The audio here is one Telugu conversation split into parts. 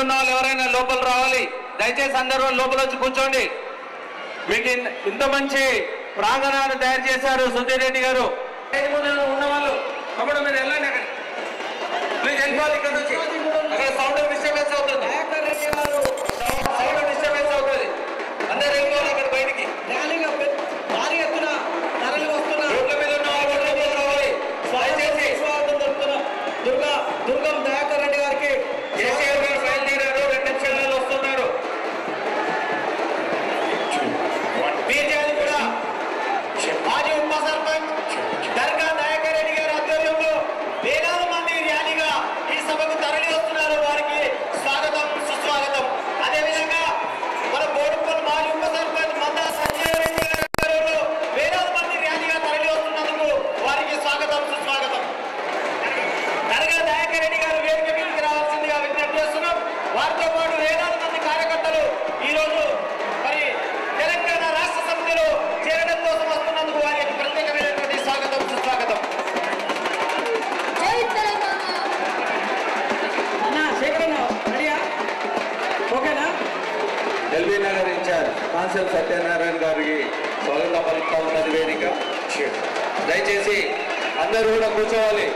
ఉన్న వాళ్ళు ఎవరైనా లోపల రావాలి. దయచేసి అందరూ లోపల వచ్చి కూర్చోండి. మీకు ఇంత మంచి ప్రాంగణాన్ని తయారు చేశారు సుధీర్ రెడ్డి గారు. ఉన్న వాళ్ళు అప్పుడు మీరు వెళ్ళండి, అక్కడ ప్లీజ్ వెళ్ళిపోవాలి. ఇక్కడ నుంచి అక్కడ సౌండ్ డిస్టర్బెన్స్ అవుతుంది, సౌండ్ డిస్టర్బెన్స్ అవుతుంది. అందరూ వెళ్ళిపోవాలి అక్కడ బయటికి. భారీ ఎత్తున తరలి వస్తున్న రోడ్ల మీద ఉన్న వాళ్ళు లోపల రావాలి. దయచేసి స్వాగతం చెప్తున్న దుర్గం దయాకర్ రెడ్డి గారికి కేసీఆర్ గారు బయలుదేరారు, 2 నిమిషాలలో వస్తున్నారు. బీజేపీ కూడా మాజీ ఉప సర్పంచ్ దర్గా దయాకర్ రెడ్డి గారి ఆధ్వర్యంలో వేలాది మంది ర్యాలీగా ఈ సభకు తరలి వస్తున్నారు. వారికి స్వాగతం సుస్వాగతం. అదేవిధంగా మన బోడుపల్లి మాజీ ఉప సర్పంచ్ మందా సంజయ్ రెడ్డి గారి ఆధ్వర్యంలో వేలాది మంది ర్యాలీగా తరలి వస్తున్నందుకు వారికి స్వాగతం సుస్వాగతం. దర్గా దయాకర్ రెడ్డి గారు వేదిక మీదకి రావాల్సిందిగా విజ్ఞప్తి చేస్తున్నాం. వారితో పాటు వేలాది మంది కార్యకర్తలు ఈరోజు మరి తెలంగాణ రాష్ట్ర సమితిలో చేరడం కోసం వస్తున్నందుకు వారికి ప్రత్యేకమైనటువంటి స్వాగతం సుస్వాగతం. ఎల్బీ నగర్ ఇన్ఛార్జ్ కాన్సెల్ సత్యనారాయణ గారికి స్వాగతం పలుకుతా ఉన్నది వేదిక. దయచేసి అందరూ కూడా కూర్చోవాలి,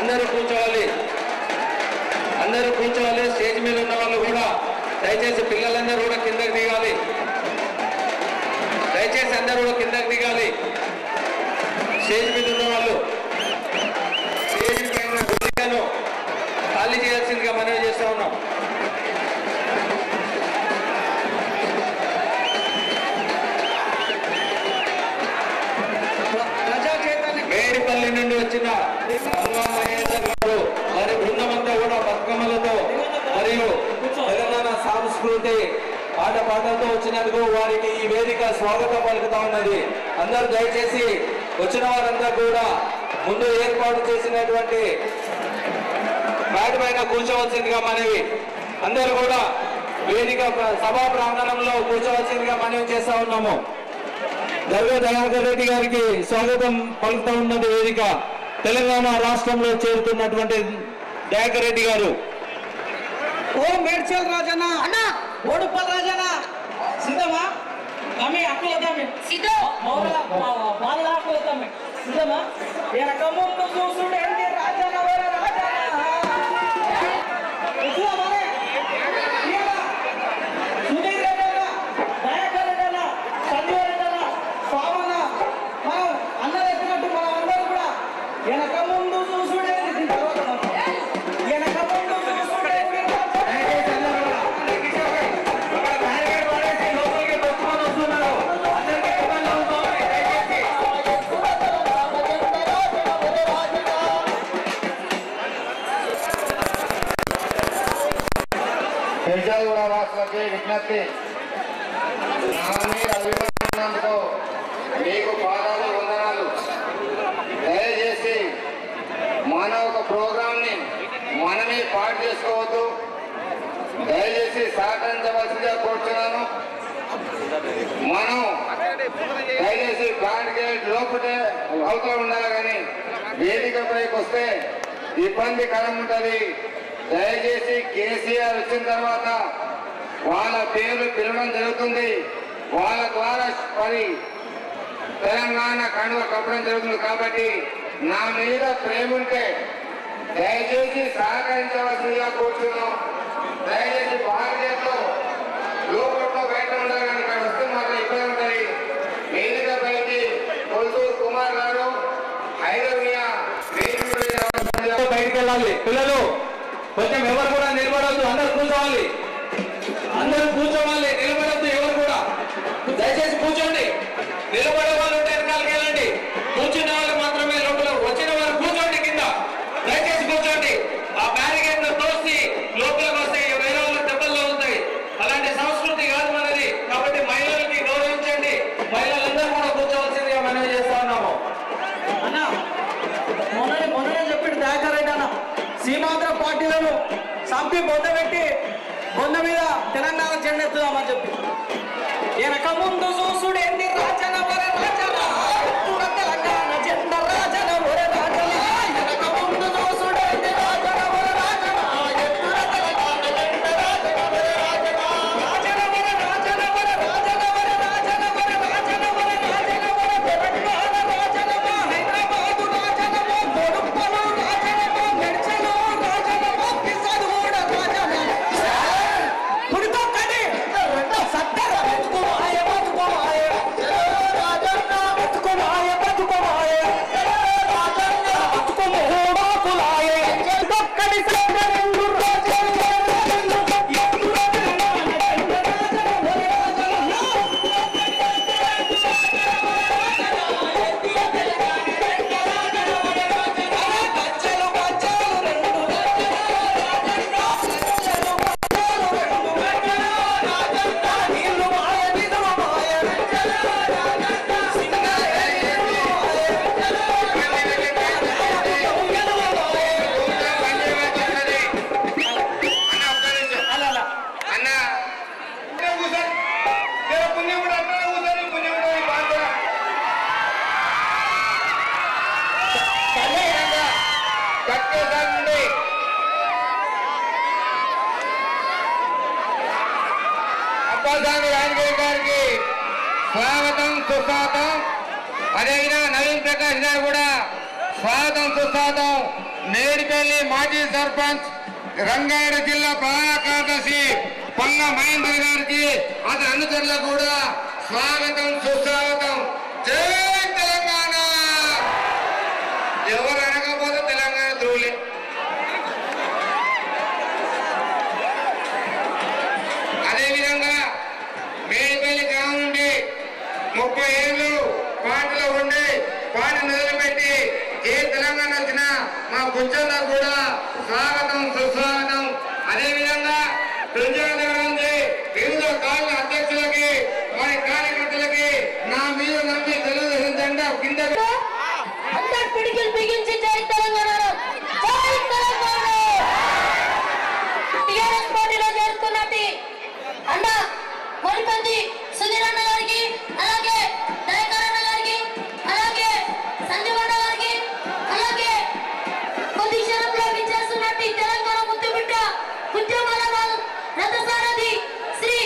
అందరూ కూర్చోవాలి, అందరూ కూర్చోవాలి. స్టేజ్ మీద ఉన్న వాళ్ళు కూడా దయచేసి పిల్లలందరూ కూడా కిందకి దిగాలి. దయచేసి అందరూ కూడా కిందకి దిగాలి. స్టేజ్ మీద ఉన్న వాళ్ళు స్టేజ్ పైన వేదికను ఖాళీ చేయాల్సిందిగా మనవి చేస్తా ఉన్నాం. మేడిపల్లి నుండి వచ్చిన గారు వారి బృందమంతా కూడా బతుకమ్మలతో మరియు తెలంగాణ సంస్కృతి పాటలతో వచ్చినందుకు వారికి ఈ వేదిక స్వాగతం పలుకుతా ఉన్నది. అందరూ దయచేసి వచ్చిన వారంతా కూడా ముందు ఏర్పాటు చేసినటువంటి మ్యాట్ పైన కూర్చోవలసిందిగా మనవి. అందరూ కూడా వేదిక సభా ప్రాంగణంలో కూర్చోవలసిందిగా మనవి చేస్తా ఉన్నాము. దర్గా దయాకర్ రెడ్డి గారికి స్వాగతం పలుకుతా ఉన్నది వేదిక. తెలంగాణ రాష్ట్రంలో చేరుతున్నటువంటి దయాకర్ రెడ్డి గారు. ఓ మేడ్చల్ రాజన్న అన్న బోడుపల్లి రాజన్న సిద్ధమా ఆమె అక్కలదామే సిద్ధ మౌలా బాలా అక్కలదామే సిద్ధమా ఏ రకం ముందు చూసుడే రాజన్న వర రాజన్న ఇట్లా మానే ఇయా సుధీర్ రెడ్డి దయాకర్ రెడ్డి సంజయ్ రెడ్డి పావన మనం అందరూ ఎత్తినట్టు మనం అందరూ కూడా ఏ రకం ముందు చూసుడే తర్వాత వెనక ముందు చూసుడే మిర్జాగూడ వాసులకి విజ్ఞప్తి, అభిమానందుకు మీకు పాదాలు వందనాలు. దయచేసి మన ఒక ప్రోగ్రాంని మనమే పాటు చేసుకోవద్దు. దయచేసి సహకరించవలసిందిగా కోరుతున్నాను. మనం దయచేసి బ్రాండ్ గేట్ లోపటే అవుతూ ఉండాలి, కానీ వేదికపైకి వస్తే ఇబ్బందికరం ఉంటుంది. దయచేసి కేసీఆర్ వచ్చిన తర్వాత వాళ్ళ పేర్లు పిలవడం జరుగుతుంది. వాళ్ళ ద్వారా మరి తెలంగాణ కండువ కప్పడం జరుగుతుంది. కాబట్టి నా మీద ప్రేమ ఉంటే దయచేసి సహకరించవలసిందిగా కూర్చున్నాం. దయచేసి భారతీయతో లోపల బయట ఉండాలి, కానీ ఇక్కడ వస్తే మాకు ఇబ్బంది ఉంటుంది. వేదికపైకి కొల్తూరు కుమార్ గారు హైదరాబాద్ బయటికి వెళ్ళాలి. పిల్లలు కొంచెం ఎవరు కూడా నిలబడద్దు, అందరు కూర్చోవాలి, అందరూ కూర్చోవాలి, నిలబడద్దు ఎవరు కూడా. దయచేసి కూర్చోండి. నిలబడే వాళ్ళు ఉంటే వెనకాలకి వెళ్ళండి. కూర్చున్న వాళ్ళు మాత్రమే లోపల, వచ్చిన వారు కూర్చోండి కింద. దయచేసి కూర్చోండి. ఆ బ్యారికేడ్ ను తోసి లోపలికి వస్తే వేరే వాళ్ళు దెబ్బల్లో ఉంటాయి. అలాంటి సంస్కృతి కాదు మనది. కాబట్టి మహిళలకి గౌరవించండి. మహిళలందరూ కూడా కూర్చోవలసిందిగా మనవి చేస్తా ఉన్నాము. అన్న మొన్ననే చెప్పాడు దయాకర్ రెడ్డి అన్న, సీమాంధ్ర పార్టీలను చంపి బొందబెట్టి బొంద మీద తెలంగాణ జెండా ఎత్తుదామని చెప్పి వెనక ముందు చూసుడు ఏంది రాజన వర రాజన ఎత్తున తెలంగాణ జెండా రాజన వర రాజన వెనక ముందు చూసుడు ఏంది రాజన వర రాజన ఎత్తున తెలంగాణ జెండా రాజన కూర్చొని పుణ్యం కూడా అట్లా కూర్చొని పుణ్యం కట్టేసారి నుండి అబ్బాసాని రాజగిరి గారికి స్వాగతం సుస్వాగతం. అదేవిధంగా నవీన్ ప్రకాష్ గారు కూడా స్వాగతం సుస్వాగతం. నేడిపల్లి మాజీ సర్పంచ్ రంగారెడ్డి జిల్లా ప్రధాన కార్యదర్శి పల్ల మహేందర్ గారికి అతని అనుచరులకు కూడా స్వాగతం సుస్వాగతం. జై తెలంగాణ. ఎవరు అనకపోతే తెలంగాణ ద్రోహులే. అదేవిధంగా మేడిపల్లి గ్రామం నుండి 30 ఏళ్ళు పాటలో ఉండి పాట మొదలుపెట్టి ఏ తెలంగాణ వచ్చిన మా బుజ్జలకు కూడా స్వాగతం సుస్వాగతం. అదేవిధంగా నుంచి వివిధ కాళ్ళ అధ్యక్షులకి మరి కార్యకర్తలకి నా మీద నమ్మి తెలుగుదేశం జెండా కింద పిడికిలు బిగించి జై తెలంగాణ జై తెలంగాణ. టీఆర్ఎస్ పార్టీలో చేరుతున్నట్టు అన్న మొలిపంది సుధీర్ అన్న గారికి, అలాగే దయాకర్ అన్న గారికి, అలాగే సంజీవ్ అన్న గారికి, అలాగే కొద్ది క్షణంలో విచ్చేస్తున్నట్టు తెలంగాణ ముద్దుబిడ్డ ఉద్యమాల రథసారథి శ్రీ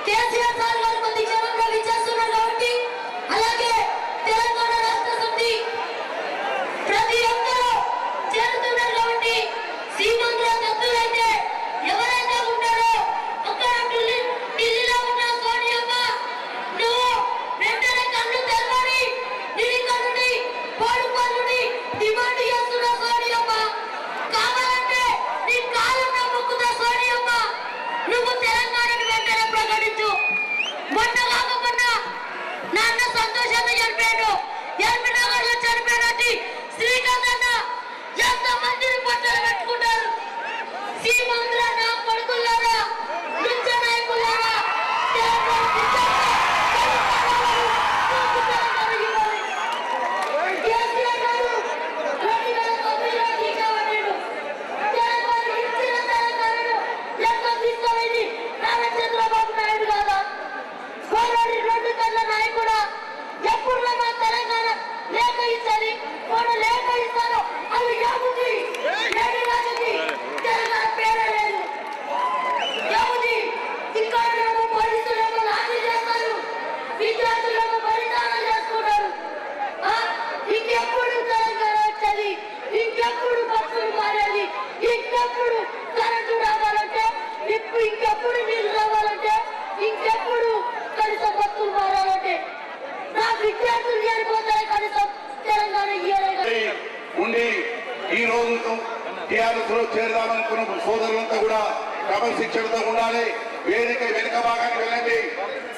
కేసీఆర్ సార్ గారు కొద్ది క్షణంలో విచ్చేస్తున్నారు కాబట్టి, అలాగే తెలంగాణ రాష్ట్ర సమితి ప్రతి ఒక్కరూ చేరుతున్నారు కాబట్టి శ్రీమంతుల దత్తులైతే ఎవరైతే ఉంటారో అక్కడ ఢిల్లీలో ఉన్న సోనియమ్మ నువ్వు వెంటనే కళ్ళు తెరవాలి. ఢిల్లీ కన్నుని పోడుపల్లుని డిమాండ్ చేస్తున్న సోనియమ్మ కావాలంటే నీ కాళ్ళన్న మొక్కుతా సోనియమ్మ నువ్వు తెలంగాణని వెంటనే ప్రకటించు. మొన్న కాకపోయినా నాన్న సంతోషంగా చనిపోయాడు. ఎల్బీనగర్లో చనిపోయినట్టు శ్రీకాంత్ అన్న ఎంత మందిని పట్టలు పెట్టుకుంటారు. శ్రీమంతుల నా కొడుకులారా, నిత్య నాయకులారా, కేసీఆర్ గారు 2009లో టీకా పడ్డాడు. తెలంగాణ ఇచ్చిన తెలంగాణను లెక్క తీసుకోలేదు నారా చంద్రబాబు నాయుడు కాదా? కోరాడి 2 కళ్ళ నాయకుడా, ఎప్పుడు మా తెలంగాణ లేఖ ఇచ్చాలి, వాడు లేఖ ఇస్తాను అది యాబుది రాజుది తెలంగాణ పేరే లేదు. యాబుది ఇక్కడ పోలీసులేమో లాఠీ చేస్తారు, విద్యార్థులేమో బలిదానం చేసుకుంటారు. ఇంకెప్పుడు తెలంగాణ వచ్చేది, ఇంకెప్పుడు బస్సులు మారేది, ఇంకెప్పుడు కరెంటు రావాలంటే, ఇంకెప్పుడు నీళ్ళు రావాలంటే, ఇంకెప్పుడు కనీసం బస్సులు మారాలంటే నా విద్యార్థులు చేరిపోతాయి. కనీసం తెలంగాణ ఉండి ఈ రోజు టీఆర్ఎస్ లో చేరదామనుకున్న సోదరులంతా కూడా క్రమశిక్షణతో ఉండాలి. వేదిక వెనుక భాగానికి వెళ్ళండి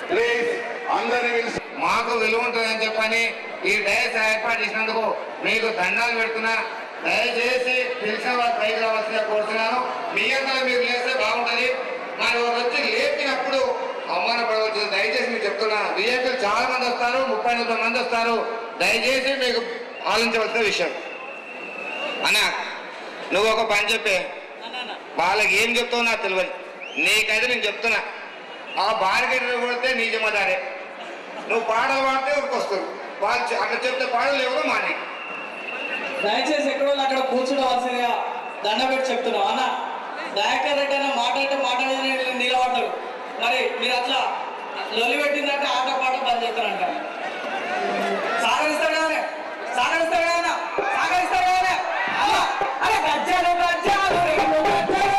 ప్లీజ్. అందరినీ పిలిచి మాకు విలువ ఉంటుందని చెప్పని ఈ డయస్ ఏర్పాటు చేసినందుకు మీకు దండాలు పెడుతున్నా. దయచేసి తెలిసిన వాళ్ళు పైకి రావాల్సిందిగా కోరుతున్నాను. మీ అందరూ మీరు లేస్తే బాగుంటుంది. మరి వచ్చి లేపినప్పుడు అవమానపడవచ్చు. దయచేసి మీకు చెప్తున్నాను, విఐపీలు చాలా మంది వస్తారు, 30-40 మంది వస్తారు. దయచేసి మీకు ఆలోచించవలసిన విషయం. అన్నా నువ్వు ఒక పని చెప్పే, వాళ్ళకి ఏం చెప్తావు నాకు తెలియదు. నీకైతే నేను చెప్తున్నా, ఆ బార్గెట్లు కొడితే నీ జమదారే. నువ్వు పాటలు పాడితే ఊరికొస్తారు. వాళ్ళు అక్కడ చెప్తే పాటలు ఎవరో మాని. దయచేసి ఎక్కడో అక్కడ కూర్చోవలసిందిగా దండ పెట్టి చెప్తున్నావు. అన్న దయాకర్ రెడ్డి అన్న మాట్లాడేది నిలబడ్డాడు. మరి మీరు అట్లా లొలి పెట్టిందంటే ఆట పాట బంద్ చేస్తారంట. సాగరిస్తాడు కదా, సాగరిస్తాడు కదా, సాగరిస్తాడు కదా. అరే గజ్జాలు గజ్జాలు రెండు గజ్జాలు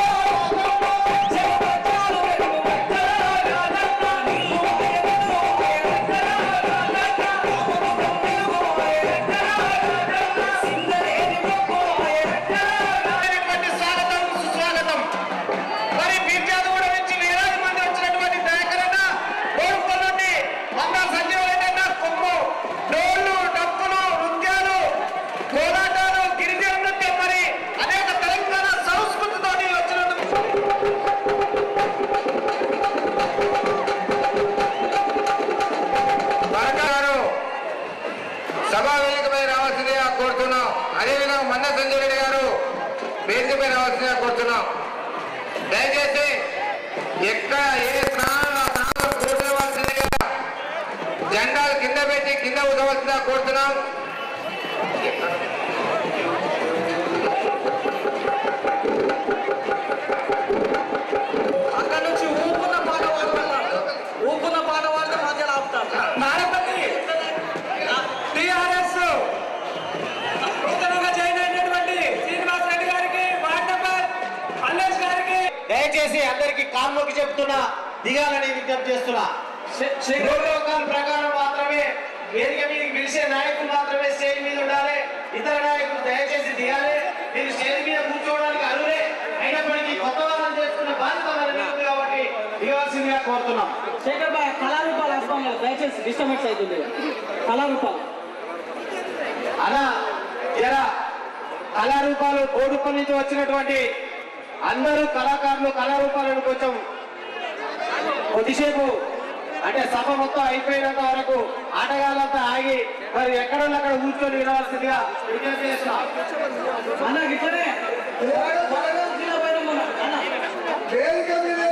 సభా వేదికపై రావాల్సిందిగా కోరుతున్నాం. అదేవిధంగా మన్న సంజయ్ రెడ్డి గారు వేదికపై రావాల్సిందిగా కోరుతున్నాం. దయచేసి ఎక్కడ ఏ ప్రాణాలు రావాల్సిందిగా కోరుతున్నాం. అక్కడ నుంచి ఊపున్న పాట పాడుతున్నారు. ఊపున్న పాట పాడితే మధ్యలో ఆపుతారు. నారపల్లి టిఆర్ఎస్ నూతనంగా జాయిన్ అయినటువంటి శ్రీనివాస్ రెడ్డి గారికి, వార్డ్ నంబర్ మల్లేష్ గారికి దయచేసి అందరికి కామ్లోకి చెప్తున్నా, దిగాలని విజ్ఞప్తి చేస్తున్నా. ప్రోటోకాల్ ప్రకారం మాత్రమే వేదిక మీదకి పిలిచే నాయకులు మాత్రమే స్టేజ్ మీద ఉండాలి. ఇతర నాయకులు దయచేసి దిగాలి. మీరు స్టేజ్ మీద కూర్చోవడానికి అర్హులే, అయినప్పటికీ కొత్త వాళ్ళని చేసుకున్న బాధ్యత మన మీద ఉంది కాబట్టి దిగవలసిందిగా కోరుతున్నాం. శేఖర్ బాయ్ కళారూపాలు వస్తాం కదా, దయచేసి డిస్టర్బెన్స్ అవుతుంది. కళారూపాలు అలా జర కళారూపాలు కోడుపల్లి నుంచి వచ్చినటువంటి అందరూ కళాకారులు కళారూపాలను కొంచెం కొద్దిసేపు అంటే సభ మొత్తం అయిపోయినంత వరకు ఆటగాళ్ళంతా ఆగి మరి ఎక్కడో అక్కడ కూర్చొని వినవలసిందిగా విజ్ఞప్తి చేస్తున్నాం. అన్న ఇట్లనే వేదిక మీద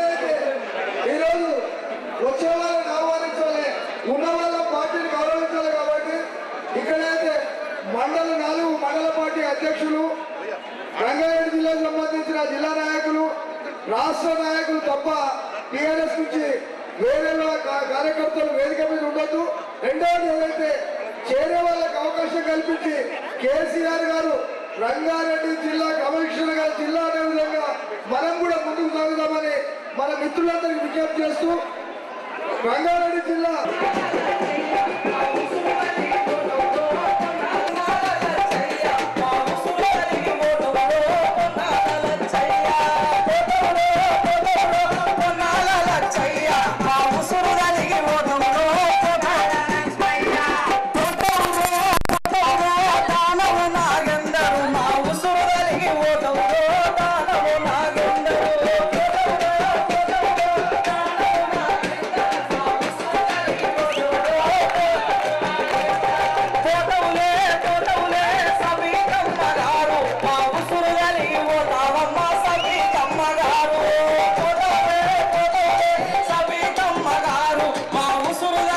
ఈరోజు వచ్చే వాళ్ళని ఆహ్వానించాలి, ఉన్న వాళ్ళ పార్టీని గౌరవించాలి. కాబట్టి ఇక్కడైతే నాలుగు మండల పార్టీ అధ్యక్షులు, రంగారెడ్డి జిల్లాకు సంబంధించిన జిల్లా నాయకులు, రాష్ట్ర నాయకులు తప్ప టీఆర్ఎస్ నుంచి వేరే కార్యకర్తలు వేదిక మీద ఉండొద్దు. రెండవది ఏదైతే చేరే వాళ్ళకి అవకాశం కల్పించి కేసీఆర్ గారు రంగారెడ్డి జిల్లా కమిషనర్ గారు జిల్లా అనే విధంగా మనం కూడా ముందుకు సాగుదామని మన మిత్రులందరికీ విజ్ఞప్తి చేస్తూ రంగారెడ్డి జిల్లా మా ఉసురు